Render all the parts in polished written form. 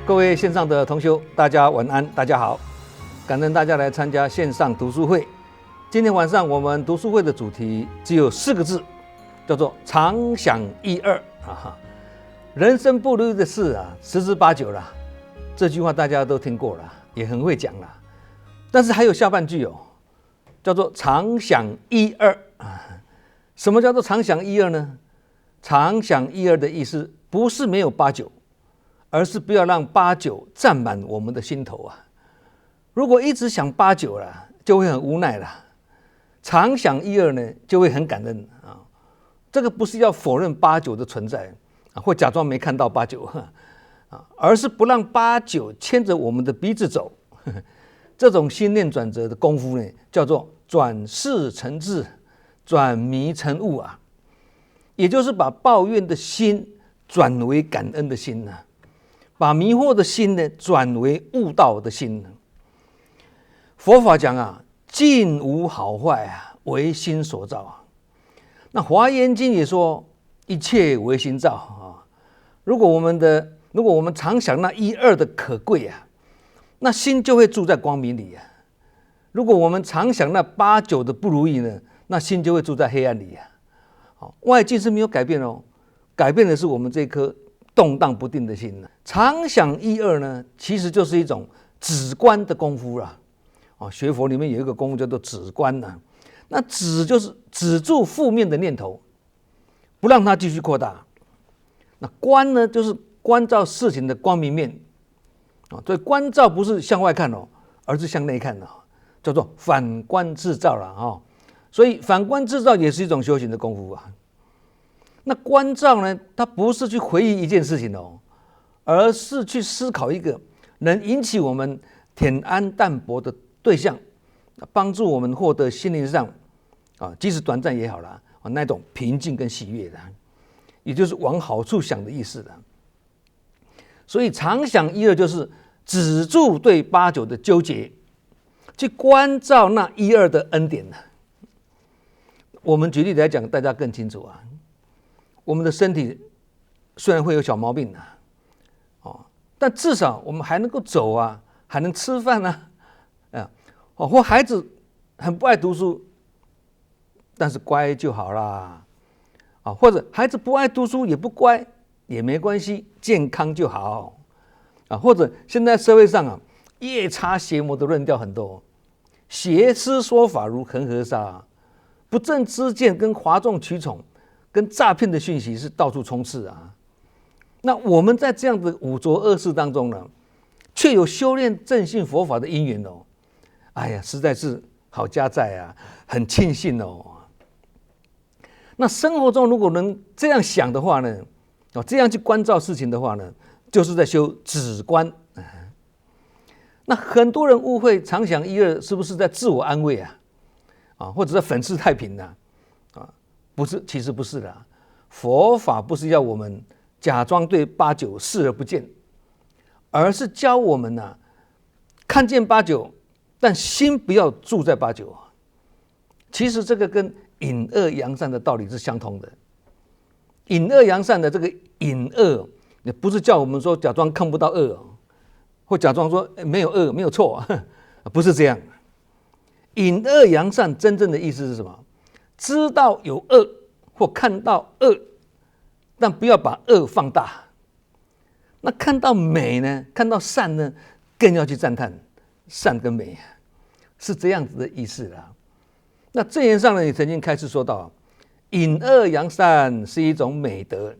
各位线上的同修，大家晚安，大家好，感恩大家来参加线上读书会。今天晚上我们读书会的主题只有4个字，叫做常想一二啊。人生不如意的事啊，十之八九啦。这句话大家都听过了，也很会讲了。但是还有下半句哦，叫做常想一二啊。什么叫做常想一二呢？常想一二的意思不是没有八九，而是不要让八九占满我们的心头啊。如果一直想八九了，就会很无奈了。常想一二呢，就会很感恩啊。这个不是要否认八九的存在啊，或假装没看到八九啊，而是不让八九牵着我们的鼻子走。这种心念转折的功夫呢，叫做转事成智，转迷成悟啊。也就是把抱怨的心转为感恩的心啊，把迷惑的心呢转为悟道的心。佛法讲啊，境无好坏啊，唯心所造啊。那华严经也说，一切唯心造啊。如果我们常想那一二的可贵啊，那心就会住在光明里啊。如果我们常想那八九的不如意呢，那心就会住在黑暗里啊。外境是没有改变哦，改变的是我们这颗动荡不定的心呢。常想一二呢，其实就是一种止观的功夫啦。学佛里面有一个功夫叫做止观呐。那止就是止住负面的念头，不让它继续扩大。那观呢，就是关照事情的光明面。所以关照不是向外看哦，而是向内看哦，叫做反观自照了啊。所以反观自照也是一种修行的功夫啊。那观照呢，它不是去回忆一件事情哦，而是去思考一个能引起我们恬安淡泊的对象，帮助我们获得心灵上即使短暂也好啦那种平静跟喜悦的，也就是往好处想的意思的。所以常想一二就是止住对八九的纠结，去关照那一二的恩典。我们举例来讲，大家更清楚啊。我们的身体虽然会有小毛病但至少我们还能够走啊，还能吃饭啊，或孩子很不爱读书，但是乖就好啦，或者孩子不爱读书也不乖也没关系，健康就好或者现在社会上夜叉邪魔的论调很多，邪师说法如恒河沙，不正之见跟哗众取宠跟诈骗的讯息是到处充斥啊。那我们在这样的五浊恶世当中呢，却有修炼正信佛法的因缘哦。哎呀，实在是好家在啊，很庆幸哦。那生活中如果能这样想的话呢，这样去关照事情的话呢，就是在修止观。那很多人误会常想一二是不是在自我安慰或者在粉饰太平不是，其实不是的。佛法不是要我们假装对八九视而不见，而是教我们看见八九，但心不要住在八九。其实这个跟隐恶扬善的道理是相通的。隐恶扬善的这个隐恶，也不是叫我们说假装看不到恶或假装说没有恶没有错不是这样。隐恶扬善真正的意思是什么？知道有恶或看到恶，但不要把恶放大。那看到美呢，看到善呢，更要去赞叹善跟美，是这样子的意思啦。那正言上呢，也曾经开始说到，隐恶扬善是一种美德，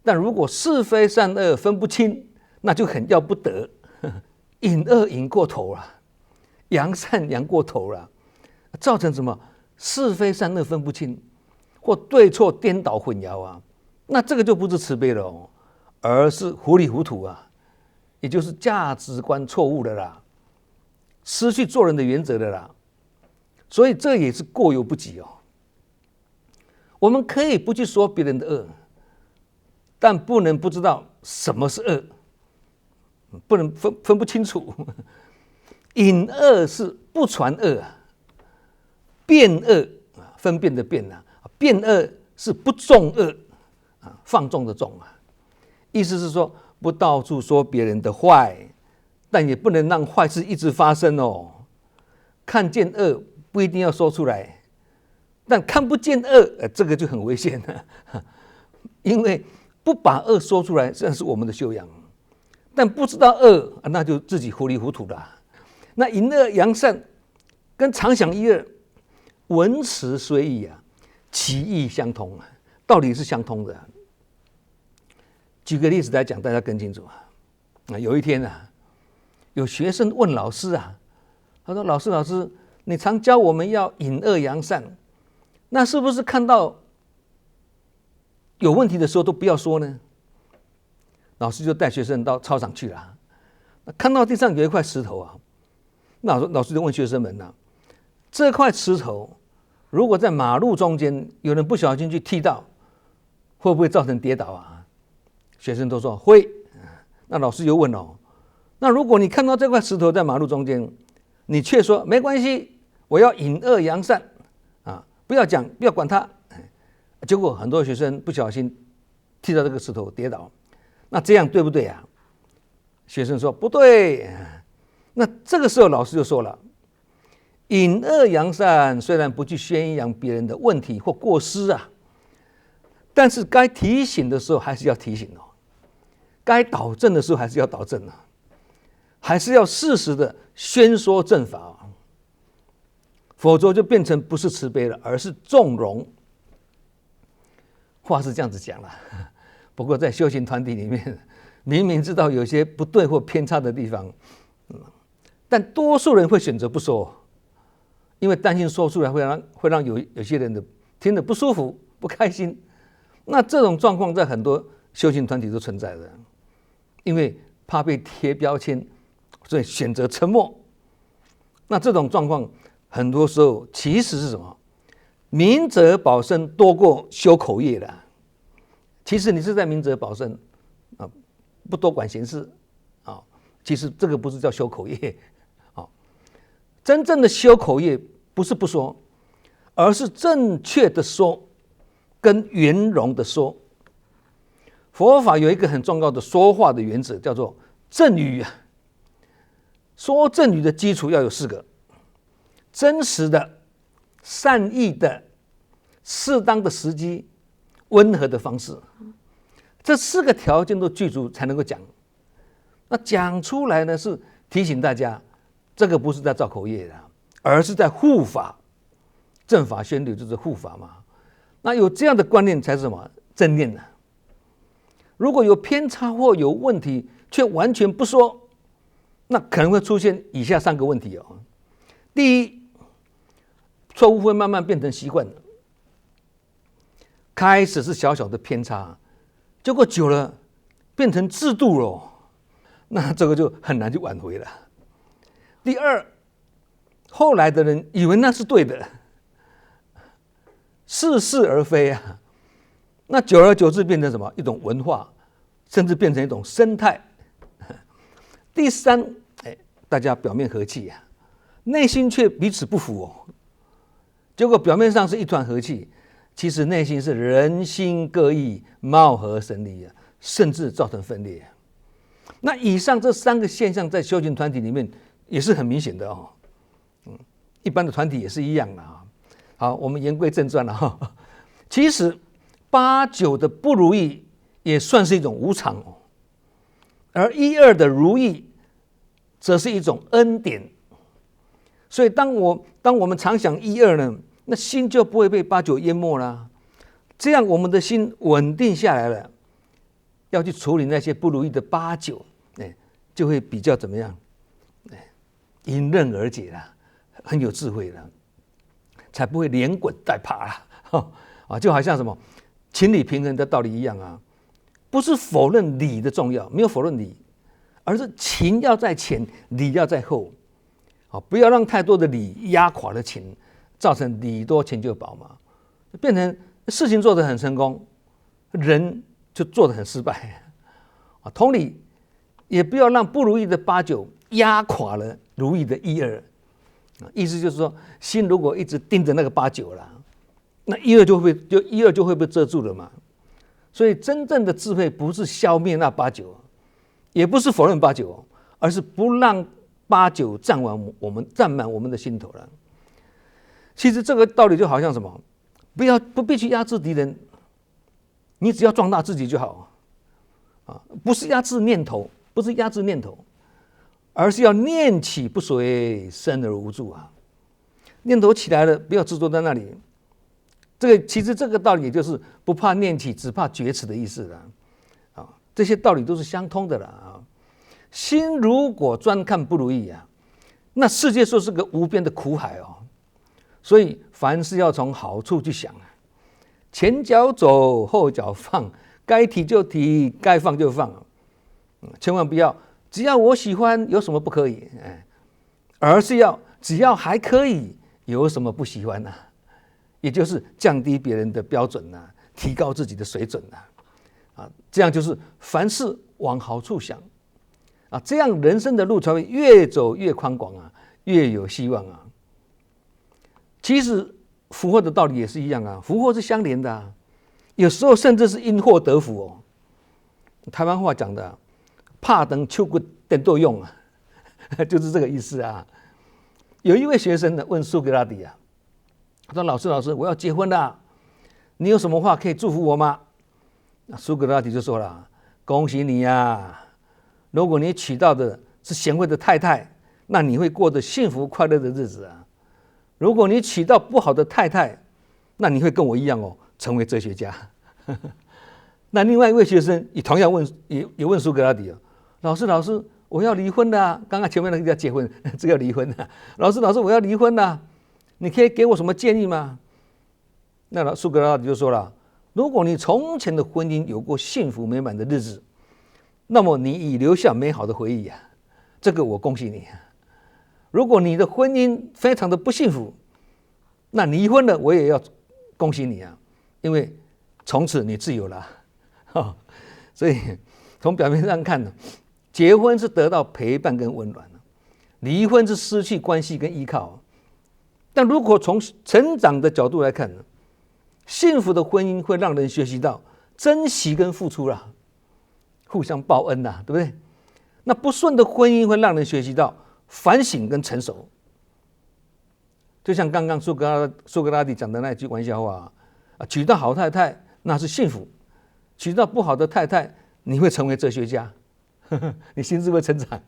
但如果是非善恶分不清，那就很要不得。隐恶隐过头了，扬善扬过头了，造成什么？是非善恶分不清，或对错颠倒混淆那这个就不是慈悲了而是糊里糊涂也就是价值观错误的啦，失去做人的原则的啦。所以这也是过犹不及我们可以不去说别人的恶，但不能不知道什么是恶，不能分不清楚。隐恶是不传恶辨恶分辨的辨辨恶是不重恶放纵的重意思是说不到处说别人的坏，但也不能让坏事一直发生哦。看见恶不一定要说出来，但看不见恶，这个就很危险了。因为不把恶说出来，这是我们的修养；但不知道恶，那就自己糊里糊涂了。那隐恶扬善跟常想一二，文辞虽异啊，其义相通啊，道理是相通的。举个例子来讲，大家更清楚啊。有一天啊，有学生问老师啊，他说：“老师，你常教我们要隐恶扬善，那是不是看到有问题的时候都不要说呢？”老师就带学生到操场去了，看到地上有一块石头啊，那老师就问学生们啊，这块石头如果在马路中间有人不小心去踢到，会不会造成跌倒啊？学生都说会。那老师又问哦，那如果你看到这块石头在马路中间，你却说没关系，我要隐恶扬善啊，不要讲，不要管它。结果很多学生不小心踢到这个石头跌倒，那这样对不对啊？学生说不对。那这个时候老师就说了，隐恶扬善虽然不去宣扬别人的问题或过失啊，但是该提醒的时候还是要提醒哦，该导正的时候还是要导正啊，还是要适时的宣说正法啊，否则就变成不是慈悲了，而是纵容。话是这样子讲了，不过在修行团体里面，明明知道有些不对或偏差的地方，但多数人会选择不说，因为担心说出来会让有些人的听得不舒服、不开心。那这种状况在很多修行团体都存在的，因为怕被贴标签，所以选择沉默。那这种状况很多时候其实是什么？明哲保身多过修口业的。其实你是在明哲保身啊，不多管闲事啊。其实这个不是叫修口业啊，真正的修口业不是不说，而是正确的说跟圆融的说。佛法有一个很重要的说话的原则，叫做正语啊。说正语的基础要有4个：真实的、善意的、适当的时机、温和的方式。这4个条件都具足才能够讲。那讲出来呢，是提醒大家，这个不是在造口业的，而是在护法。正法宣流就是护法嘛。那有这样的观念才是什么？正念的。如果有偏差或有问题，却完全不说，那可能会出现以下3个问题哦。第一，错误会慢慢变成习惯，开始是小小的偏差，结果久了变成制度了，那这个就很难去挽回了。第二，后来的人以为那是对的，似是而非啊。那久而久之变成什么？一种文化，甚至变成一种生态。第三，大家表面和气啊，内心却彼此不服哦。结果表面上是一团和气，其实内心是人心各异，貌合神离啊，甚至造成分裂。那以上这3个现象在修行团体里面也是很明显的哦。一般的团体也是一样的啊。好，我们言归正传了哈。其实8、9的不如意也算是一种无常哦，而1、2的如意则是一种恩典。所以当我们常想1、2呢，那心就不会被8、9淹没了。这样我们的心稳定下来了，要去处理那些不如意的8、9，就会比较怎么样？迎刃而解了，很有智慧了，才不会连滚带爬了。就好像什么情理平衡的道理一样啊，不是否认理的重要，没有否认理，而是情要在前，理要在后。不要让太多的理压垮了情，造成理多情就饱嘛，变成事情做得很成功，人就做得很失败。同理，也不要让不如意的8、9压垮了如意的1、2。意思就是说，心如果一直盯着那个8、9了，那1、2就会被遮住了嘛。所以真正的智慧不是消灭那8、9，也不是否认八九，而是不让八九占满我们的心头了。其实这个道理就好像什么，不必去压制敌人，你只要壮大自己就好啊，不是压制念头，而是要念起不随，生而无助啊。念头起来了，不要执着在那里。其实这个道理也就是不怕念起，只怕觉迟的意思了啊。这些道理都是相通的了啊。心如果专看不如意啊，那世界就是个无边的苦海哦。所以凡事要从好处去想啊，前脚走，后脚放，该提就提，该放就放，千万不要只要我喜欢有什么不可以，而是要只要还可以有什么不喜欢呢？也就是降低别人的标准啊，提高自己的水准啊，这样就是凡事往好处想啊，这样人生的路才会越走越宽广啊，越有希望啊。其实福祸的道理也是一样啊，福祸是相连的啊，有时候甚至是因祸得福哦。台湾话讲的怕等秋骨等多用啊，就是这个意思啊。有一位学生呢问苏格拉底啊，他说：“老师，我要结婚了，你有什么话可以祝福我吗？”那苏格拉底就说了：“恭喜你呀，如果你娶到的是贤惠的太太，那你会过得幸福快乐的日子啊。如果你娶到不好的太太，那你会跟我一样哦，成为哲学家。”那另外一位学生也同样也问苏格拉底：“老师，我要离婚了。刚刚前面那个叫结婚，这个离婚了。老师，我要离婚了，你可以给我什么建议吗？”那苏格拉底就说了：“如果你从前的婚姻有过幸福美满的日子，那么你已留下美好的回忆啊，这个我恭喜你。如果你的婚姻非常的不幸福，那你离婚了，我也要恭喜你啊，因为从此你自由了。所以从表面上看呢，结婚是得到陪伴跟温暖，离婚是失去关系跟依靠。但如果从成长的角度来看呢，幸福的婚姻会让人学习到珍惜跟付出啦，互相报恩啦，对不对？那不顺的婚姻会让人学习到反省跟成熟。就像刚刚苏格拉底讲的那句玩笑话啊，娶到好太太那是幸福，娶到不好的太太你会成为哲学家，你心智会成长。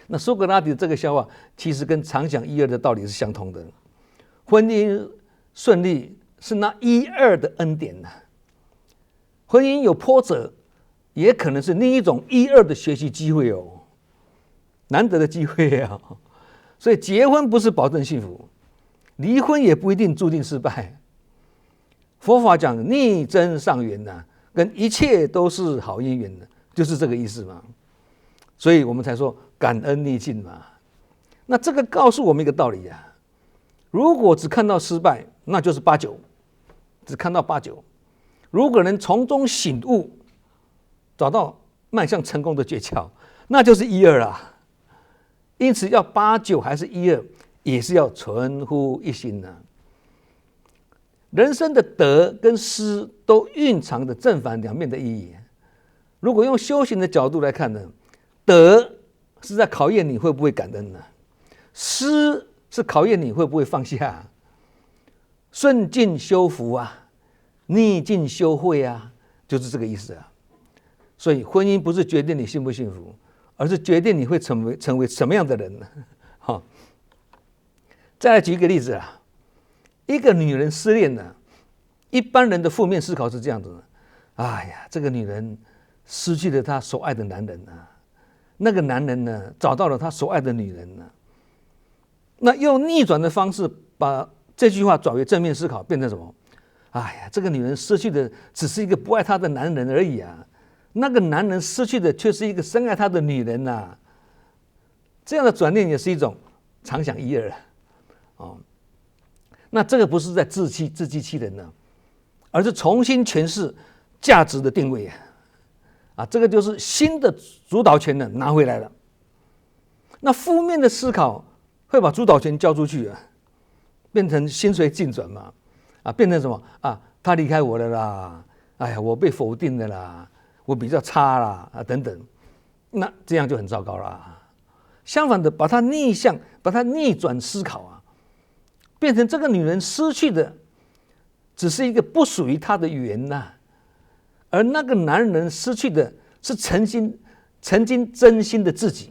那苏格拉底这个笑话其实跟常想一二的道理是相同的。婚姻顺利是那一二的恩典呐，婚姻有波折也可能是另一种一二的学习机会哦，难得的机会啊。所以结婚不是保证幸福，离婚也不一定注定失败。佛法讲逆增上缘呐，跟一切都是好姻缘的，就是这个意思嘛。所以我们才说感恩逆境嘛。那这个告诉我们一个道理啊，如果只看到失败，那就是八九，只看到八九。如果能从中醒悟，找到迈向成功的诀窍，那就是一二啦。因此要八九还是一二，也是要存乎一心呐。人生的得跟失都蕴藏着正反两面的意义。如果用修行的角度来看呢，得是在考验你会不会感恩呢，失是考验你会不会放下。顺境修福啊，逆境修慧啊，就是这个意思啊。所以婚姻不是决定你幸不幸福，而是决定你会成为什么样的人呢？好，再来举一个例子啊，一个女人失恋了，一般人的负面思考是这样子的：哎呀，这个女人失去了她所爱的男人啊，那个男人呢找到了他所爱的女人呢。那用逆转的方式把这句话转为正面思考，变成什么？哎呀，这个女人失去的只是一个不爱她的男人而已啊，那个男人失去的却是一个深爱他的女人啊。这样的转念也是一种常想一二哦。那这个不是在自欺欺人呢，而是重新诠释价值的定位啊，这个就是新的主导权呢拿回来了。那负面的思考会把主导权交出去啊，变成心随境转嘛，变成什么啊？他离开我了啦，哎呀，我被否定了啦，我比较差啦等等。那这样就很糟糕了。相反的，把它逆向，把它逆转思考啊，变成这个女人失去的只是一个不属于她的缘呐，而那个男人失去的是曾经真心的自己。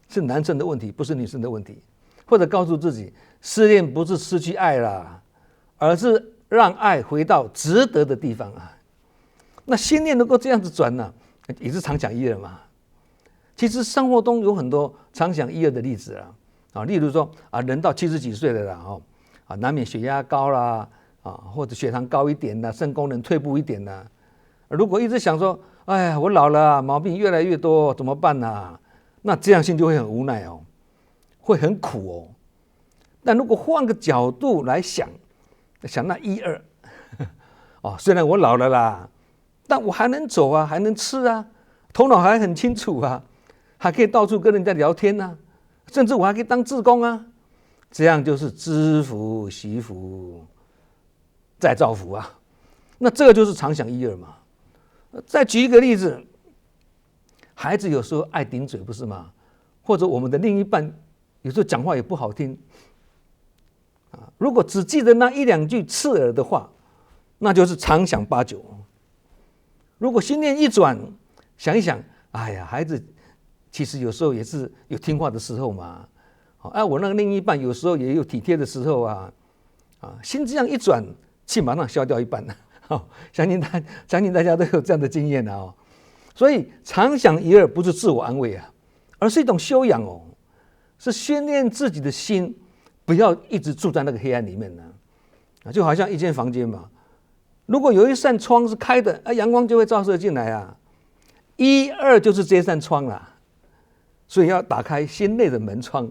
是男生的问题，不是女生的问题。或者告诉自己，失恋不是失去爱啦，而是让爱回到值得的地方啊。那心念能够这样子转呢，也是常想一二嘛。其实生活中有很多常想一二的例子啊，例如说啊，人到70几岁了啦，难免血压高啦，或者血糖高一点啦，肾功能退步一点啦。如果一直想说，哎呀，我老了，毛病越来越多，怎么办呢？那这样心就会很无奈哦，会很苦哦。但如果换个角度来想那一二，虽然我老了啦，但我还能走啊，还能吃啊，头脑还很清楚啊，还可以到处跟人家聊天啊，甚至我还可以当志工啊，这样就是知福惜福再造福啊。那这个就是常想一二嘛。再举一个例子，孩子有时候爱顶嘴不是吗？或者我们的另一半有时候讲话也不好听如果只记得那一两句刺耳的话，那就是常想八九。如果心念一转，想一想，哎呀，孩子其实有时候也是有听话的时候嘛，我那个另一半有时候也有体贴的时候心这样一转，气马上消掉一半相信大家都有这样的经验所以常想一二不是自我安慰而是一种修养是训练自己的心，不要一直住在那个黑暗里面就好像一间房间嘛，如果有一扇窗是开的，阳光就会照射进来一二就是这扇窗啦，所以要打开心内的门窗，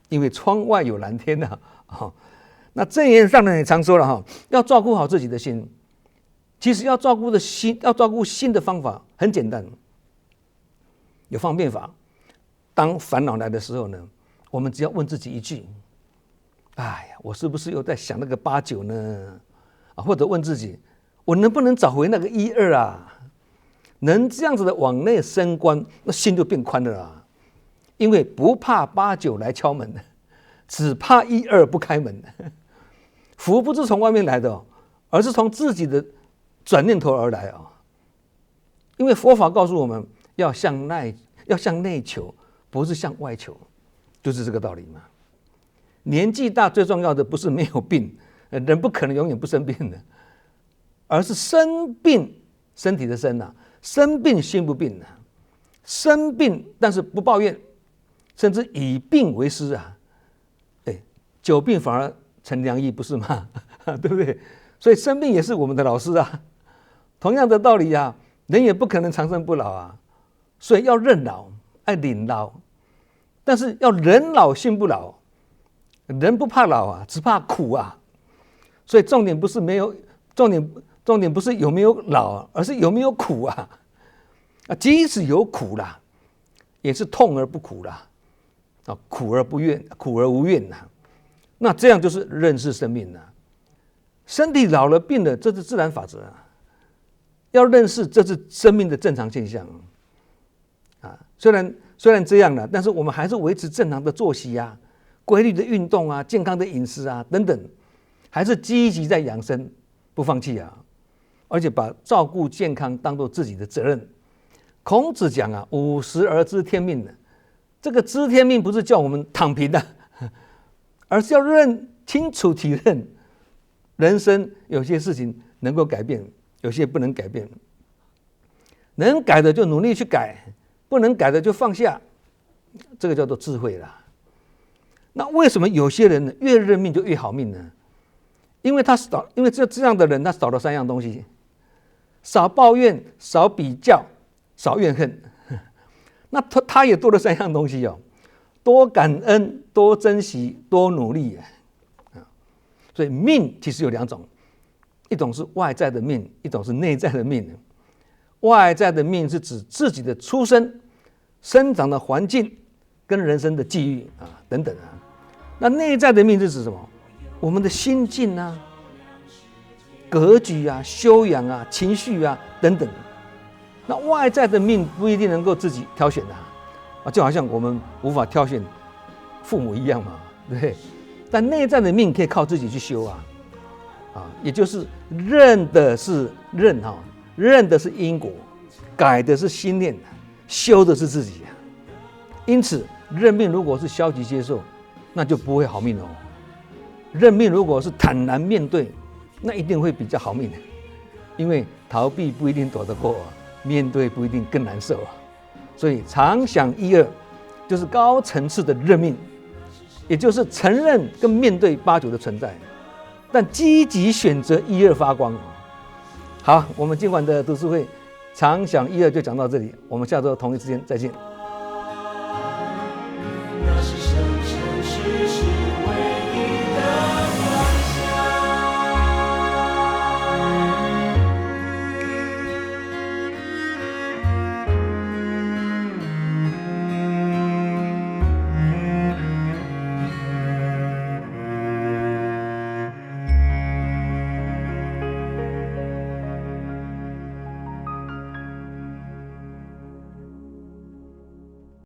因为窗外有蓝天那箴言上呢也常说了要照顾好自己的心。其实要照顾心的方法很简单，有方便法。当烦恼来的时候呢，我们只要问自己一句：哎呀，我是不是又在想那个8、9呢？或者问自己，我能不能找回那个1、2啊？能这样子的往内升观，那心就变宽了因为不怕8、9来敲门，只怕1、2不开门。福不是从外面来的而是从自己的转念头而来因为佛法告诉我们要向内求，不是向外求，就是这个道理嘛。年纪大最重要的不是没有病，人不可能永远不生病的，而是生病，身体的生生病心不病生病但是不抱怨，甚至以病为师久病反而成良医，不是吗？对不对？所以生病也是我们的老师同样的道理人也不可能长生不老所以要认老，爱领老，但是要人老心不老，人不怕老只怕苦所以重点不是有没有老而是有没有苦即使有苦啦，也是痛而不苦啦苦而不怨，苦而无怨那这样就是认识生命身体老了病了，这是自然法则要认识这是生命的正常现象虽然这样但是我们还是维持正常的作息规律的运动健康的饮食等等，还是积极在养生，不放弃而且把照顾健康当作自己的责任。孔子讲50而知天命这个知天命不是叫我们躺平而是要认清楚体认人生有些事情能够改变，有些不能改变，能改的就努力去改，不能改的就放下，这个叫做智慧啦。那为什么有些人呢越认命就越好命呢？因为这样的人他少了3样东西：少抱怨，少比较，少怨恨。那他也多了3样东西多感恩，多珍惜，多努力所以命其实有2种，一种是外在的命，一种是内在的命。外在的命是指自己的出身、生长的环境跟人生的际遇等等那内在的命是指什么？我们的心境格局修养情绪等等那外在的命不一定能够自己挑选的就好像我们无法挑选父母一样嘛，对不对？但内在的命可以靠自己去修也就是认的是因果，改的是心念，修的是自己因此，认命如果是消极接受，那就不会好命哦。认命如果是坦然面对，那一定会比较好命的。因为逃避不一定躲得过面对不一定更难受所以常想一二就是高层次的认命，也就是承认跟面对八九的存在，但积极选择一二发光好，我们今晚的读书会常想一二就讲到这里，我们下周同一时间再见。